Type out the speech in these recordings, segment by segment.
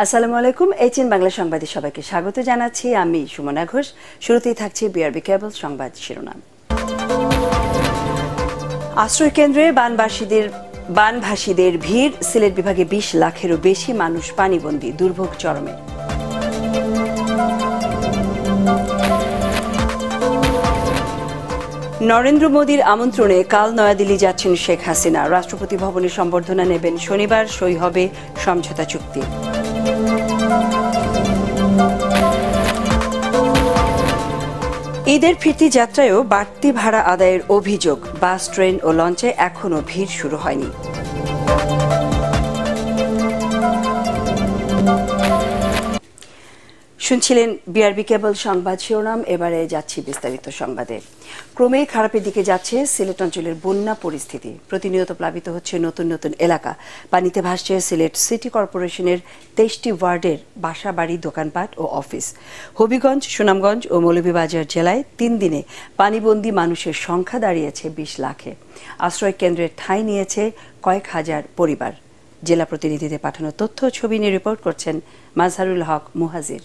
আসসালামু আলাইকুম। এইচএন বাংলা সংবাদে সবাইকে স্বাগত জানাচ্ছি। আমি সুমনা ঘোষ। শুরুতেই থাকছে বিআরবি কেবল সংবাদ শিরোনাম। আশ্রয় কেন্দ্রে বানভাসীদের ভিড়। সিলেট বিভাগে ২০ লাখেরও বেশি মানুষ পানিবন্দী, দুর্ভোগ চরমে। নরেন্দ্র মোদীর আমন্ত্রণে কাল নয়াদিল্লি যাচ্ছেন শেখ হাসিনা। রাষ্ট্রপতি ভবনে সম্বর্ধনা নেবেন শনিবার। সই হবে সমঝোতা চুক্তি। ঈদের ফিরতি যাত্রায়ও বাড়তি ভাড়া আদায়ের অভিযোগ। বাস, ট্রেন ও লঞ্চে এখনও ভিড় শুরু হয়নি। শুনছিলেন বিআরবি কেবল সংবাদ শিরোনাম। এবারে যাচ্ছি বিস্তারিত সংবাদে। ক্রমেই খারাপের দিকে যাচ্ছে সিলেট অঞ্চলের বন্যা পরিস্থিতি। প্রতিনিয়ত প্লাবিত হচ্ছে নতুন নতুন এলাকা। পানিতে ভাসছে সিলেট সিটি কর্পোরেশনের ২৩টি ওয়ার্ডের বাসাবাড়ি, দোকানপাট ও অফিস। হবিগঞ্জ, সুনামগঞ্জ ও মৌলভীবাজার জেলায় ৩ দিনে পানিবন্দী মানুষের সংখ্যা দাঁড়িয়েছে ২০ লাখে। আশ্রয় কেন্দ্রের ঠাঁই নিয়েছে কয়েক হাজার পরিবার। জেলা প্রতিনিধিদের পাঠানো তথ্য ছবি নিয়ে রিপোর্ট করছেন মাজহারুল হক মুহাজির।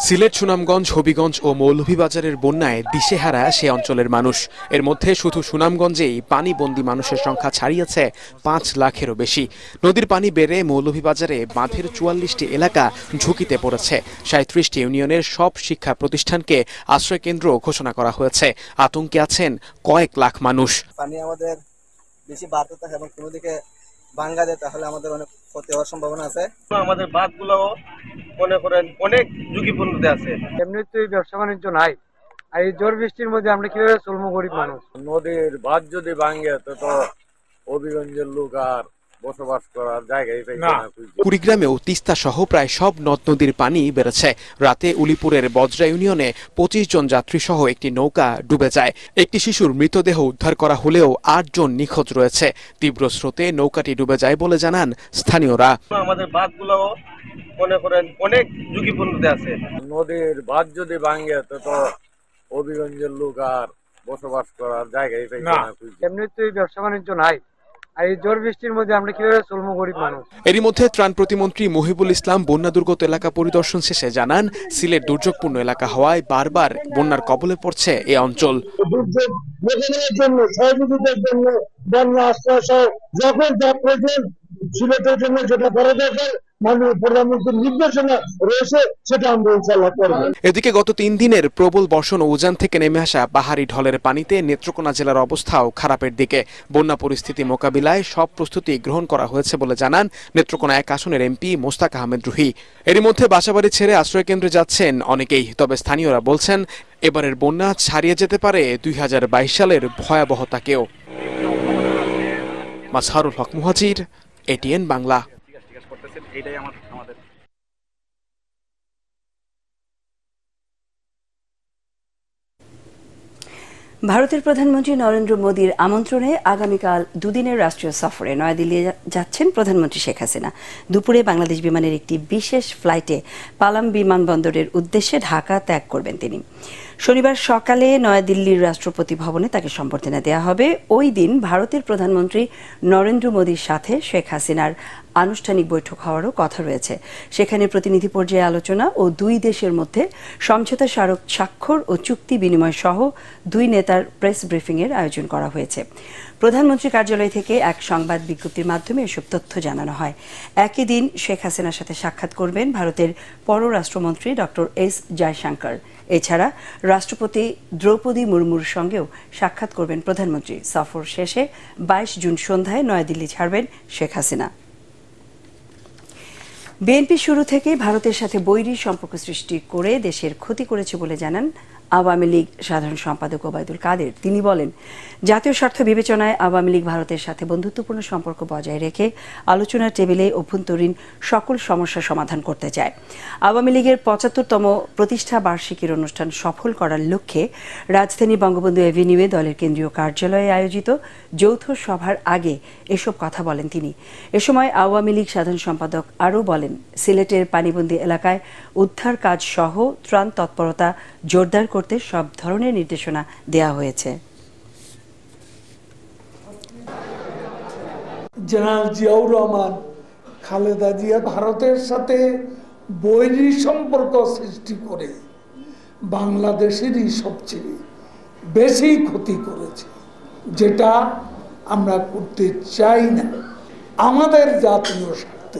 সিলেট, সুনামগঞ্জ, হবিগঞ্জ ও মৌলভীবাজারের বন্যায় দিশেহারা সে অঞ্চলের মানুষ। এর মধ্যে শুধু সুনামগঞ্জেই পানিবন্দী মানুষের সংখ্যা ছাড়িয়েছে ৫ লাখেরও বেশি। নদীর পানি বেড়ে মৌলভীবাজারে বাঁধের ৪৪টি এলাকা ঝুঁকিতে পড়েছে। ৩৭টি ইউনিয়নের সব শিক্ষা প্রতিষ্ঠানকে আশ্রয় কেন্দ্র ঘোষণা করা হয়েছে। আতঙ্কে আছেন কয়েক লাখ মানুষ। পানি আমাদের বেশি বাড়তে থাকে এবং কোনো দিকে ভাঙ্গা দেয়, তাহলে আমাদের অনেক ক্ষতি হওয়ার সম্ভাবনা আছে। আমাদের বাঁধগুলোও মনে করেন অনেক ঝুঁকিপূর্ণতে আছে। এমনিতেই ব্যবসা বাণিজ্য নাই, আর এই ঝড় বৃষ্টির মধ্যে আমরা কিভাবে চলবো গরিব মানুষ? নদীর বাঁধ যদি ভাঙে তো হবিগঞ্জের লোক আর বসবাস করার জায়গায় না। কুড়িগ্রামেও তিস্তা সহ প্রায় সব নদ নদীর পানি বেড়েছে। রাতে উলিপুরের বজরা ইউনিয়নে ২৫ জন যাত্রী সহ একটি নৌকা ডুবে যায়। একটি শিশুর মৃতদেহ উদ্ধার করা হলেও ৮ জন নিখোঁজ রয়েছে। তীব্র স্রোতে নৌকাটি ডুবে যায় বলে জানান স্থানীয়রা। আমাদের বাঁধগুলোও মনে করেন অনেক ঝুঁকিপূর্ণতে আছে। নদীর বাঁধ যদি ভাঙে তো হবিগঞ্জের লোক আর বসবাস করার জায়গায় না। এমনিতেই ব্যবসা বাণিজ্য নাই, আর এই ঝড় বৃষ্টির মধ্যে আমরা কিভাবে চলবো গরিব মানুষ? এরই মধ্যে ত্রাণ প্রতিমন্ত্রী মহিবুল ইসলাম বন্যা দুর্গত এলাকা পরিদর্শন শেষে জানান, সিলেট দুর্যোগপূর্ণ এলাকা হওয়ায় বারবার বন্যার কবলে পড়ছে এই অঞ্চল। দুর্যোগ মোকাবিলার জন্য, সহযোগিতার জন্য, বন্যা আশ্রয় সহ যখন যা প্রয়োজন সিলেটের জন্য যেটা করা দরকার মাননীয় প্রধানমন্ত্রীর নির্দেশনা রয়েছে, সেটা আমরা ইনশাআল্লাহ করব। এদিকে গত ৩ দিনের প্রবল বর্ষণ ও উজান থেকে নেমে আসা পাহাড়ি ঢলের পানিতে নেত্রকোনা জেলার অবস্থাও খারাপের দিকে। বন্যা পরিস্থিতি মোকাবিলায় সব প্রস্তুতি গ্রহণ করা হয়েছে বলে জানান নেত্রকোনা ১ আসনের এমপি মোস্তাক আহমেদ রুহি। এরই মধ্যে বাসাবাড়ি ছেড়ে আশ্রয় কেন্দ্রে যাচ্ছেন অনেকেই। তবে স্থানীয়রা বলছেন, এবারের বন্যা ছাড়িয়ে যেতে পারে ২০২২ সালের ভয়াবহতাকেও। মাজহারুল হক মুহাজির, এটিএন বাংলা। ভারতের প্রধানমন্ত্রী নরেন্দ্র মোদীর আমন্ত্রণে আগামীকাল দুদিনের রাষ্ট্রীয় সফরে নয়াদিল্লি যাচ্ছেন প্রধানমন্ত্রী শেখ হাসিনা। দুপুরে বাংলাদেশ বিমানের একটি বিশেষ ফ্লাইটে পালাম বিমানবন্দরের উদ্দেশ্যে ঢাকা ত্যাগ করবেন তিনি। শনিবার সকালে নয়াদিল্লির রাষ্ট্রপতি ভবনে তাকে সম্বর্ধনা দেওয়া হবে। ওই দিন ভারতের প্রধানমন্ত্রী নরেন্দ্র মোদীর সাথে শেখ হাসিনার আনুষ্ঠানিক বৈঠক হওয়ারও কথা রয়েছে। সেখানে প্রতিনিধি পর্যায়ে আলোচনা ও দুই দেশের মধ্যে সমঝোতা স্মারক স্বাক্ষর ও চুক্তি বিনিময় সহ দুই নেতার প্রেস ব্রিফিংয়ের আয়োজন করা হয়েছে। প্রধানমন্ত্রী কার্যালয় থেকে এক সংবাদ বিজ্ঞপ্তির মাধ্যমে এসব তথ্য জানানো হয়। একই দিন শেখ হাসিনার সাথে সাক্ষাৎ করবেন ভারতের পররাষ্ট্রমন্ত্রী ডক্টর এস জয়শঙ্কর। এছাড়া রাষ্ট্রপতি দ্রৌপদী মুর্মুর সঙ্গেও সাক্ষাৎ করবেন প্রধানমন্ত্রী। সফর শেষে ২২ জুন সন্ধ্যায় নয়াদিল্লি ছাড়বেন শেখ হাসিনা। বিএনপি শুরু থেকেই ভারতের সাথে বৈরী সম্পর্ক সৃষ্টি করে দেশের ক্ষতি করেছে বলে জানান আওয়ামী লীগ সাধারণ সম্পাদক ওবায়দুল কাদের। তিনি বলেন, জাতীয় স্বার্থ বিবেচনায় আওয়ামী লীগ ভারতের সাথে বন্ধুত্বপূর্ণ সম্পর্ক বজায় রেখে আলোচনার টেবিলে অভ্যন্তরীণ সকল সমস্যা সমাধান করতে চায়। আওয়ামী লীগের ৭৫তম প্রতিষ্ঠা বার্ষিকীর অনুষ্ঠান সফল করার লক্ষ্যে রাজধানী বঙ্গবন্ধু এভিনিউয়ে দলের কেন্দ্রীয় কার্যালয়ে আয়োজিত যৌথ সভার আগে এসব কথা বলেন তিনি। এ সময় আওয়ামী লীগ সাধারণ সম্পাদক আরও বলেন, সিলেটের পানিবন্দী এলাকায় উদ্ধার কাজ সহ ত্রাণ তৎপরতা জোরদার করতে সব ধরনের নির্দেশনা দেওয়া হয়েছে। জেনারেল জিয়াউর রহমান খালেদা জিয়া ভারতের সাথে বৈরী সম্পর্ক সৃষ্টি করে বাংলাদেশেরই সবচেয়ে বেশি ক্ষতি করেছে, যেটা আমরা করতে চাই না। আমাদের জাতীয় স্বার্থ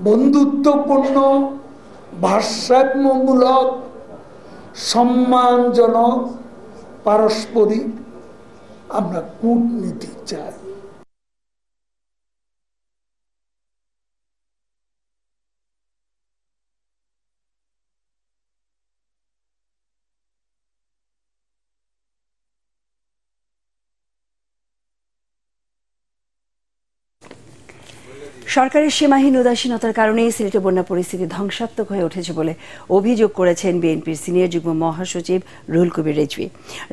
বন্ধুত্বপূর্ণ, ভারসাম্যমূলক, সম্মানজনক, পারস্পরিক আমরা কূটনীতি চাই। সরকারের সীমাহীন উদাসীনতার কারণেই সিলেটে বন্যা পরিস্থিতি ধ্বংসাত্মক হয়ে উঠেছে বলে অভিযোগ করেছেন বিএনপির সিনিয়র যুগ্ম মহাসচিব রুহুল কবির রিজভী।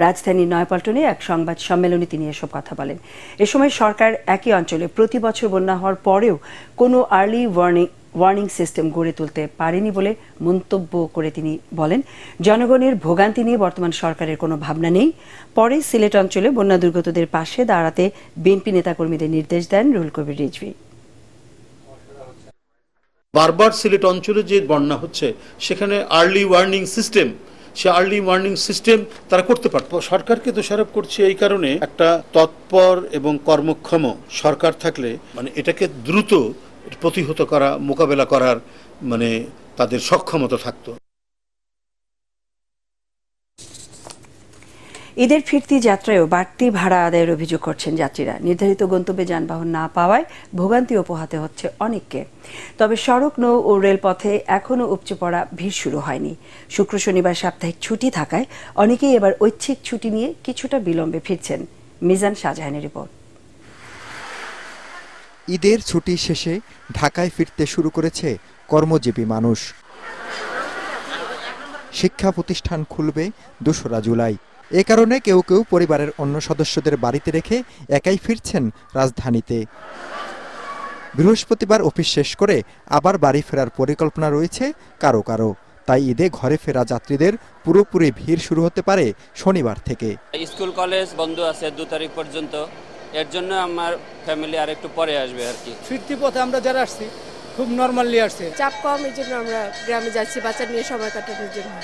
রাজধানীর নয়াপল্টনে এক সংবাদ সম্মেলনে তিনি এসব কথা বলেন। এ সময় সরকার একই অঞ্চলে প্রতি বছর বন্যা হওয়ার পরেও কোনো আর্লি ওয়ার্নিং সিস্টেম গড়ে তুলতে পারেনি বলে মন্তব্য করে তিনি বলেন, জনগণের ভোগান্তি নিয়ে বর্তমান সরকারের কোনো ভাবনা নেই। পরে সিলেট অঞ্চলে বন্যা দুর্গতদের পাশে দাঁড়াতে বিএনপি নেতাকর্মীদের নির্দেশ দেন রুহুল কবির রিজভী। বারবার সিলেট অঞ্চলে যে বন্যা হচ্ছে সেখানে আর্লি ওয়ার্নিং সিস্টেম, সে আর্লি ওয়ার্নিং সিস্টেম তারা করতে পারত। সরকারকে দোষারোপ করছে এই কারণে, একটা তৎপর এবং কর্মক্ষম সরকার থাকলে এটাকে দ্রুত প্রতিহত করা, মোকাবেলা করার তাদের সক্ষমতা থাকতো। ঈদের ফিরতি যাত্রায়ও বাড়তি ভাড়া আদায়ের অভিযোগ করছেন যাত্রীরা। নির্ধারিত গন্তব্যে যানবাহন না পাওয়ায় ভোগান্তিও পোহাতে হচ্ছে অনেককে। তবে সড়ক, নৌ ও রেলপথে এখনও উপচে পড়া ভিড় শুরু হয়নি। শুক্র শনিবার সাপ্তাহিক ছুটি থাকায় অনেকেই এবার ঐচ্ছিক ছুটি নিয়ে কিছুটা বিলম্বে ফিরছেন। মিজান শাহজাহানের রিপোর্ট। ঈদের ছুটি শেষে ঢাকায় ফিরতে শুরু করেছে কর্মজীবী মানুষ। শিক্ষা প্রতিষ্ঠান খুলবে 2রা জুলাই। এ কারণে কেউ কেউ পরিবারের অন্য সদস্যদের বাড়িতে রেখে একাই ফিরছেন রাজধানীতে। বৃহস্পতিবার অফিস শেষ করে আবার বাড়ি ফেরার পরিকল্পনা রয়েছে কারো কারো। তাই ঈদে ঘরে ফেরা যাত্রীদের পুরোপুরি ভিড় শুরু হতে পারে শনিবার থেকে। স্কুল কলেজ বন্ধ আছে 2 তারিখ পর্যন্ত, এর জন্য আমার ফ্যামিলি আর একটু পরে আসবে আর কি। ফিরতি পথে আমরা যারা আসছি খুব নরমালি আসছে, চাপ কম, এই জন্য আমরা গ্রামে যাচ্ছি বাচ্চা নিয়ে সময় কাটানোর জন্য।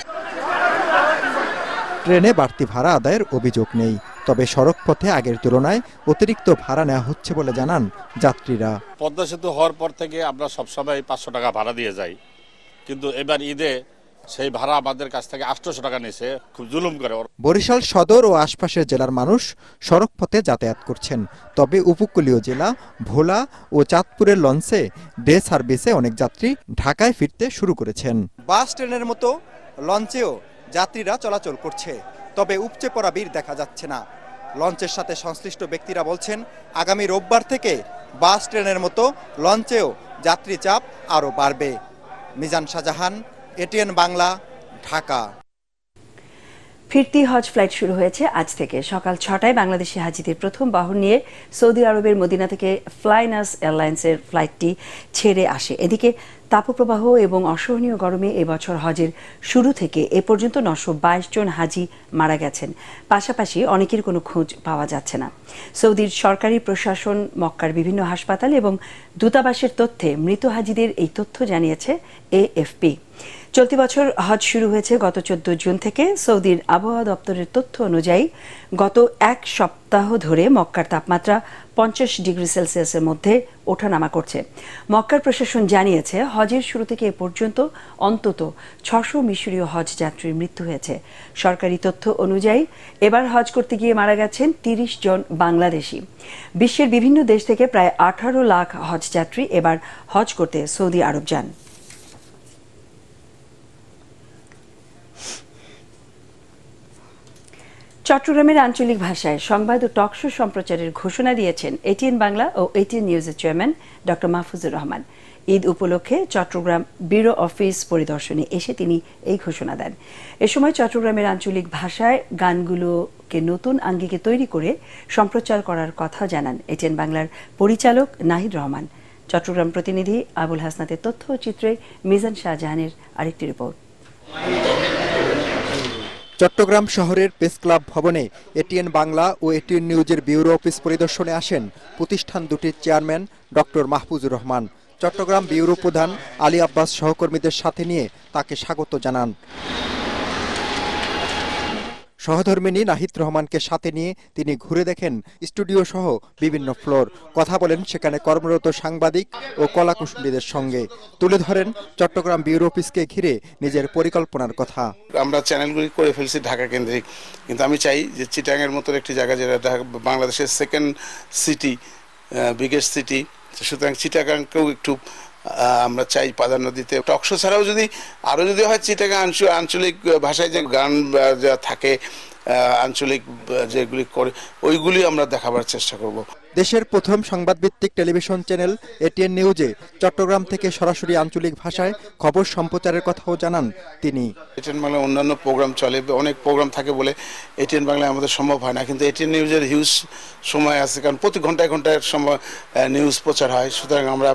ট্রেনে বাড়তি ভাড়া আদায়ের অভিযোগ নেই, তবে সড়ক পথে আগের তুলনায় অতিরিক্ত ভাড়া নেওয়া হচ্ছে বলে জানান যাত্রীরা। পদ্মা সেতু হওয়ার পর থেকে আমরা সবসময় 500 টাকা ভাড়া দিয়ে যাই, কিন্তু এবার ঈদে সেই ভাড়া আমাদের কাছ থেকে 800 টাকা নিয়েছে, খুব জুলুম করে। বরিশাল সদর ও আশপাশের জেলার মানুষ সড়ক পথে যাতায়াত করছেন, তবে উপকূলীয় জেলা ভোলা ও চাঁদপুরের লঞ্চে ডে সার্ভিসে অনেক যাত্রী ঢাকায় ফিরতে শুরু করেছেন। বাস ট্রেনের মতো লঞ্চেও যাত্রীরা চলাচল করছে, তবে উপচে পড়া ভিড় দেখা যাচ্ছে না। লঞ্চের সাথে সংশ্লিষ্ট ব্যক্তিরা বলছেন, আগামী রোববার থেকে বাস ট্রেনের মতো লঞ্চেও যাত্রী চাপ আরও বাড়বে। মিজান শাহজাহান, এটিএন বাংলা, ঢাকা। ফিরতি হজ ফ্লাইট শুরু হয়েছে আজ থেকে। সকাল 6টায় বাংলাদেশি হাজিদের প্রথম বাহন নিয়ে সৌদি আরবের মদিনা থেকে ফ্লাইনাস এয়ারলাইন্সের ফ্লাইটটি ছেড়ে আসে। এদিকে তাপপ্রবাহ এবং অসহনীয় গরমে এবছর হজের শুরু থেকে এ পর্যন্ত 922 জন হাজি মারা গেছেন। পাশাপাশি অনেকের কোনো খোঁজ পাওয়া যাচ্ছে না। সৌদির সরকারি প্রশাসন, মক্কার বিভিন্ন হাসপাতাল এবং দূতাবাসের তথ্যে মৃত হাজিদের এই তথ্য জানিয়েছে এএফপি। চলতি বছর হজ শুরু হয়েছে গত 14 জুন থেকে। সৌদির আবহাওয়া দপ্তরের তথ্য অনুযায়ী গত এক সপ্তাহ ধরে মক্কার তাপমাত্রা 50 ডিগ্রি সেলসিয়াসের মধ্যে ওঠানামা করছে। মক্কার প্রশাসন জানিয়েছে, হজের শুরু থেকে এ পর্যন্ত অন্তত 600 মিশরীয় হজ যাত্রীর মৃত্যু হয়েছে। সরকারি তথ্য অনুযায়ী এবার হজ করতে গিয়ে মারা গেছেন 30 জন বাংলাদেশি। বিশ্বের বিভিন্ন দেশ থেকে প্রায় 18 লাখ হজ যাত্রী এবার হজ করতে সৌদি আরব যান। চট্টগ্রামের আঞ্চলিক ভাষায় সংবাদ ও টকশো সম্প্রচারের ঘোষণা দিয়েছেন এটিএন বাংলা ও এটিএন নিউজের চেয়ারম্যান ডক্টর মাহফুজুর রহমান। ঈদ উপলক্ষে চট্টগ্রাম ব্যুরো অফিস পরিদর্শনে এসে তিনি এই ঘোষণা দেন। এ সময় চট্টগ্রামের আঞ্চলিক ভাষায় গানগুলোকে নতুন আঙ্গিকে তৈরি করে সম্প্রচার করার কথা জানান এটিএন বাংলার পরিচালক নাহিদ রহমান। চট্টগ্রাম প্রতিনিধি আবুল হাসনাতের তথ্য ও চিত্রে মিজান শাহজাহানের আরেকটি রিপোর্ট। চট্টগ্রাম শহরের প্রেস ক্লাব ভবনে এটিএন বাংলা ও এটিএন নিউজের ব্যুরো অফিস পরিদর্শনে আসেন প্রতিষ্ঠান দুটির chairman doctor Mahfuzur Rahman. Chattogram bureau প্রধান আলী আব্বাস সহকর্মীদের সাথে নিয়ে তাকে স্বাগত জানান। সহধর্মিণী নাহিদ রহমানকে সাথে নিয়ে তিনি ঘুরে দেখেন স্টুডিও সহ বিভিন্ন ফ্লোর, কথা বলেন সেখানে কর্মরত সাংবাদিক ও কলাকুশলীদের সঙ্গে, তুলে ধরেন চট্টগ্রাম ব্যুরো অফিসকে ঘিরে নিজের পরিকল্পনার কথা। আমরা চ্যানেলগুলি করে ফেলছি ঢাকা কেন্দ্রিক, কিন্তু আমি চাই যে চিটাগাংয়ের মতো একটি জায়গা যেটা বাংলাদেশের সেকেন্ড সিটি, বিগেস্ট সিটি, সুতরাং চিটাগাংকেও একটু আমরা চাই প্রাধান্য দিতে। টকশো ছাড়াও যদি হয় চিটাগাং আঞ্চলিক ভাষায় যে গান থাকে আঞ্চলিক যেগুলি করে ওইগুলি আমরা দেখাবার চেষ্টা করব। দেশের প্রথম সংবাদভিত্তিক টেলিভিশন চ্যানেল এটিএন নিউজে চট্টগ্রাম থেকে সরাসরি আঞ্চলিক ভাষায় খবর সম্প্রচারের কথাও জানান তিনি। এটিএন বাংলায় অন্যান্য প্রোগ্রাম চলে, অনেক প্রোগ্রাম থাকে বলে এটিএন বাংলায় আমাদের সম্ভব হয় না, কিন্তু এটিএন নিউজের হিউজ সময় আছে, কারণ প্রতি ঘন্টায় ঘন্টায় সময় নিউজ প্রচার হয়। সুতরাং আমরা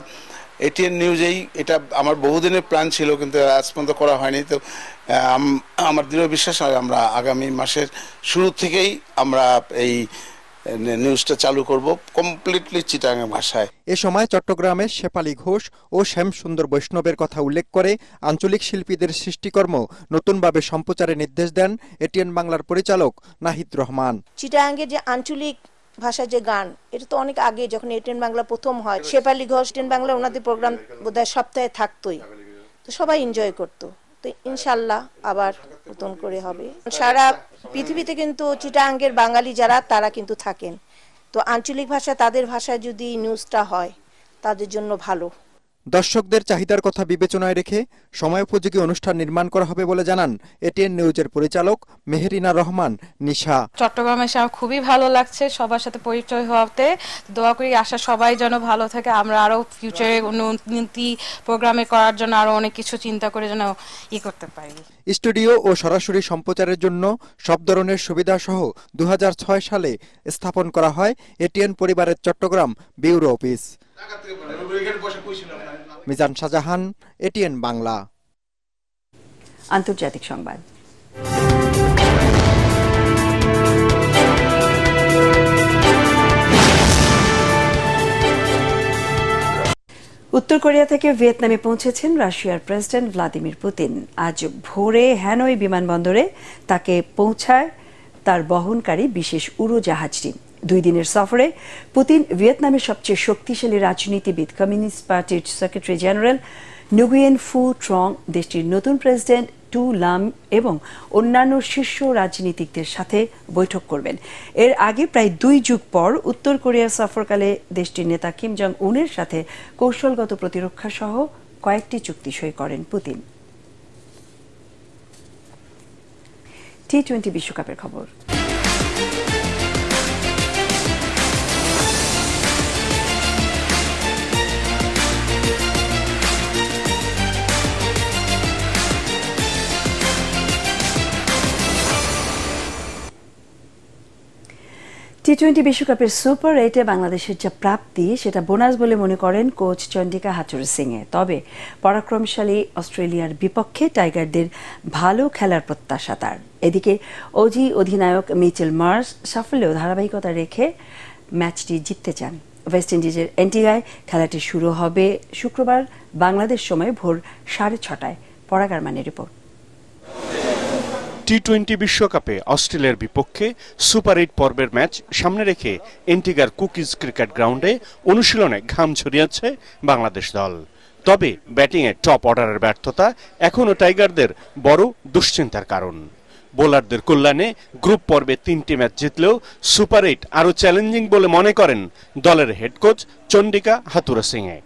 এটিএন নিউজেই, এটা আমার বহুদিনের প্ল্যান ছিল কিন্তু আজ পর্যন্ত করা হয়নি। তো আমার দৃঢ় বিশ্বাস হয় আমরা আগামী মাসের শুরু থেকেই আমরা এই নিউজটা চালু করব কমপ্লিটলি চিটাগাং ভাষায়। এ সময় চট্টগ্রামের শেফালী ঘোষ ও শ্যামসুন্দর বৈষ্ণবের কথা উল্লেখ করে আঞ্চলিক শিল্পীদের সৃষ্টিকর্ম নতুনভাবে সম্প্রচারের নির্দেশ দেন এটিএন বাংলার পরিচালক নাহিদ রহমান। চিটাগাংয়ের যে আঞ্চলিক ভাষার যে গান, এটা তো অনেক আগে যখন এটিএন বাংলা প্রথম হয়, শেফালী ঘোষ এটিএন বাংলা ওনাদের প্রোগ্রাম বোধহয় সপ্তাহে থাকতোই, তো সবাই এনজয় করতো। তো ইনশাল্লাহ আবার নতুন করে হবে। সারা পৃথিবীতে কিন্তু চিটাগাংয়ের বাঙালি যারা তারা কিন্তু থাকেন, তো আঞ্চলিক ভাষা তাদের ভাষায় যদি নিউজটা হয় তাদের জন্য ভালো। দর্শকদের চাহিদার কথা বিবেচনায় রেখে সময়োপযোগী অনুষ্ঠান নির্মাণ করা হবে বলে জানান এটিএন নিউজের পরিচালক মেহেরিনা রহমান নিশা। চট্টগ্রামে এসে আমার খুবই ভালো লাগছে, সবার সাথে পরিচয় হওয়াতে। দোয়া করি আশা সবাই যেন ভালো থাকে, আমরা আরো ফিউচারে উন্নতি প্রোগ্রামে করার জন্য আরো অনেক কিছু চিন্তা করে যেন করতে পারি। স্টুডিও ও সরাসরি সম্প্রচারের জন্য সব ধরনের সুবিধা সহ 2006 সালে স্থাপন করা হয় এটিএন পরিবারের Chattogram bureau office. Mizan Shahjahan, ATN Bangla. আন্তর্জাতিক সংবাদ। উত্তর কোরিয়া থেকে ভিয়েতনামে পৌঁছেছেন রাশিয়ার প্রেসিডেন্ট ভ্লাদিমির পুতিন। আজ ভোরে হ্যানয় বিমানবন্দরে তাকে পৌঁছায় তার বহনকারী বিশেষ উড়োজাহাজটি। 2 দিনের সফরে পুতিন ভিয়েতনামের সবচেয়ে শক্তিশালী রাজনীতিবিদ, কমিউনিস্ট পার্টির সেক্রেটারি জেনারেল নুগুয়েন ফু ট্রং, দেশটির নতুন প্রেসিডেন্ট টু লাম এবং অন্যান্য শীর্ষ রাজনীতিকদের সাথে বৈঠক করবেন। এর আগে প্রায় 2 যুগ পর উত্তর কোরিয়ার সফরকালে দেশটির নেতা কিম জং উনের সাথে কৌশলগত প্রতিরক্ষা সহ কয়েকটি চুক্তি সই করেন পুতিন। টি-20 বিশ্বকাপের খবর। টি-20 বিশ্বকাপের সুপার 8-এ বাংলাদেশের যা প্রাপ্তি সেটা বোনাস বলে মনে করেন কোচ চন্ডিকা হাথুরু সিংয়ে। তবে পরাক্রমশালী অস্ট্রেলিয়ার বিপক্ষে টাইগারদের ভালো খেলার প্রত্যাশা তার। এদিকে অজি অধিনায়ক মিচেল মার্শ সাফল্যেও ধারাবাহিকতা রেখে ম্যাচটি জিততে চান। ওয়েস্ট ইন্ডিজের অ্যান্টিগায় খেলাটি শুরু হবে শুক্রবার বাংলাদেশ সময় ভোর 6:30টায়। পরাগ আরমানের রিপোর্ট। টি-20 বিশ্বকাপে অস্ট্রেলিয়ার বিপক্ষে সুপার 8 পর্বের ম্যাচ সামনে রেখে এন্টিগার কুকিজ ক্রিকেট গ্রাউন্ডে অনুশীলনে ঘাম ছড়িয়েছে বাংলাদেশ দল। তবে ব্যাটিংয়ে টপ অর্ডারের ব্যর্থতা এখনও টাইগারদের বড় দুশ্চিন্তার কারণ। বোলারদের কল্যাণে গ্রুপ পর্বে 3টি ম্যাচ জিতলেও সুপার 8 আরও চ্যালেঞ্জিং বলে মনে করেন দলের হেড কোচ চন্ডিকা হাথুরু সিংয়ে।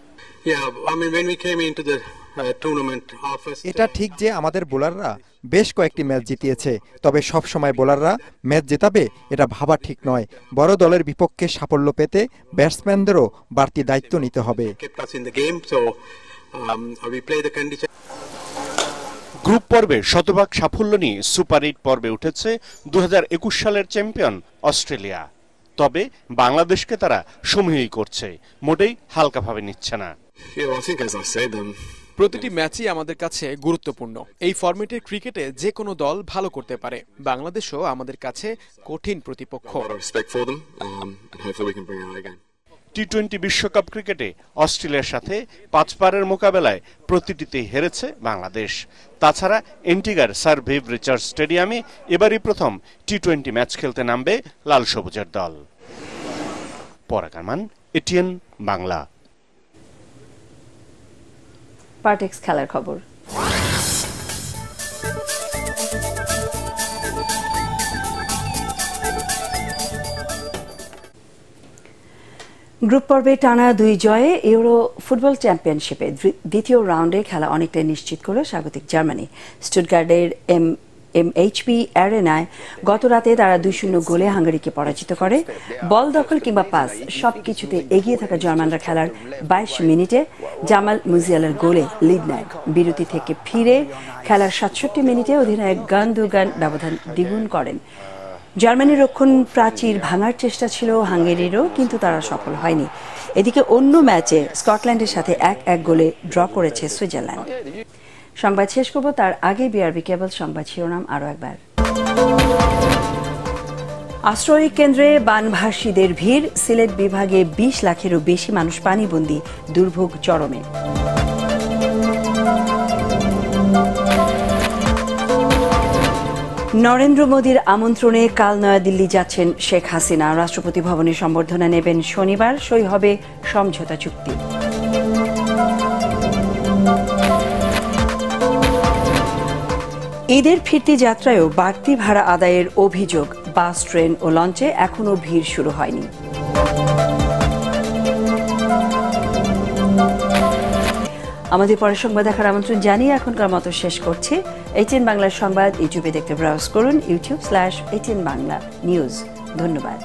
এটা ঠিক যে আমাদের বোলাররা বেশ কয়েকটি ম্যাচ জিতিয়েছে, তবে সব সময় বোলাররা ম্যাচ জেতাবে এটা ভাবা ঠিক নয়। বড় দলের বিপক্ষে সাফল্য পেতে ব্যাটসম্যানদেরও বাড়তি দায়িত্ব নিতে হবে। গ্রুপ পর্বে শতভাগ সাফল্য নিয়ে সুপার 8 পর্বে উঠেছে 2021 সালের চ্যাম্পিয়ন অস্ট্রেলিয়া। তবে বাংলাদেশকে তারা সমীহই করছে, মোটেই হালকাভাবে নিচ্ছে না। প্রতিটি ম্যাচই আমাদের কাছে গুরুত্বপূর্ণ। এই ফরম্যাটের ক্রিকেটে যে কোনো দল ভালো করতে পারে। বাংলাদেশও আমাদের কাছে কঠিন প্রতিপক্ষ। টি-20 বিশ্বকাপ ক্রিকেটে অস্ট্রেলিয়ার সাথে 5 পারের মোকাবেলায় প্রতিটিতেই হেরেছে বাংলাদেশ। তাছাড়া এন্টিগার স্যার ভিভ রিচার্ডস স্টেডিয়ামে এবারই প্রথম টি-20 ম্যাচ খেলতে নামবে লাল সবুজের দল। পরাগ আরমান, এটিএন বাংলা। পার্টেক্স খেলার খবর। গ্রুপ পর্বে টানা 2 জয়ে ইউরো ফুটবল চ্যাম্পিয়নশিপে দ্বিতীয় রাউন্ডে খেলা অনেকটাই নিশ্চিত করল স্বাগতিক জার্মানি। স্টুটগার্টের এমএইচপি অ্যারেনায় গত রাতে তারা 2-0 গোলে হাঙ্গেরিকে পরাজিত করে। বল দখল কিংবা পাস সবকিছুতে এগিয়ে থাকা জার্মানরা খেলার 22 মিনিটে জামাল মুজিয়ালের গোলে লিড নেয়। বিরতি থেকে ফিরে খেলার 67 মিনিটে অধিনায়ক গানদোগান ব্যবধান দ্বিগুণ করেন। জার্মানির রক্ষণ প্রাচীর ভাঙার চেষ্টা ছিল হাঙ্গেরিরও, কিন্তু তারা সফল হয়নি। এদিকে অন্য ম্যাচে স্কটল্যান্ডের সাথে 1-1 গোলে ড্র করেছে সুইজারল্যান্ড। সংবাদ শেষ করব তার আগে বিআরবি কেবল সংবাদ শিরোনাম আরও একবার। আশ্রয় কেন্দ্রে বানভাসীদের ভিড়, সিলেট বিভাগে 20 লাখেরও বেশি মানুষ পানিবন্দী, দুর্ভোগ চরমে। নরেন্দ্র মোদীর আমন্ত্রণে কাল নয়াদিল্লি যাচ্ছেন শেখ হাসিনা। রাষ্ট্রপতি ভবনে সম্বর্ধনা নেবেন শনিবার, সই হবে সমঝোতা চুক্তি। ঈদের ফিরতি যাত্রায়ও বাড়তি ভাড়া আদায়ের অভিযোগ। বাস, ট্রেন ও লঞ্চে এখনও ভিড় শুরু হয়নি। আমাদের পরের সংবাদ দেখার আমন্ত্রণ জানিয়ে এখনকার মতো শেষ করছি। এটিএন বাংলার সংবাদ ইউটিউবে দেখতে ব্রাউজ করুন, youtube/ATN Bangla News। ধন্যবাদ।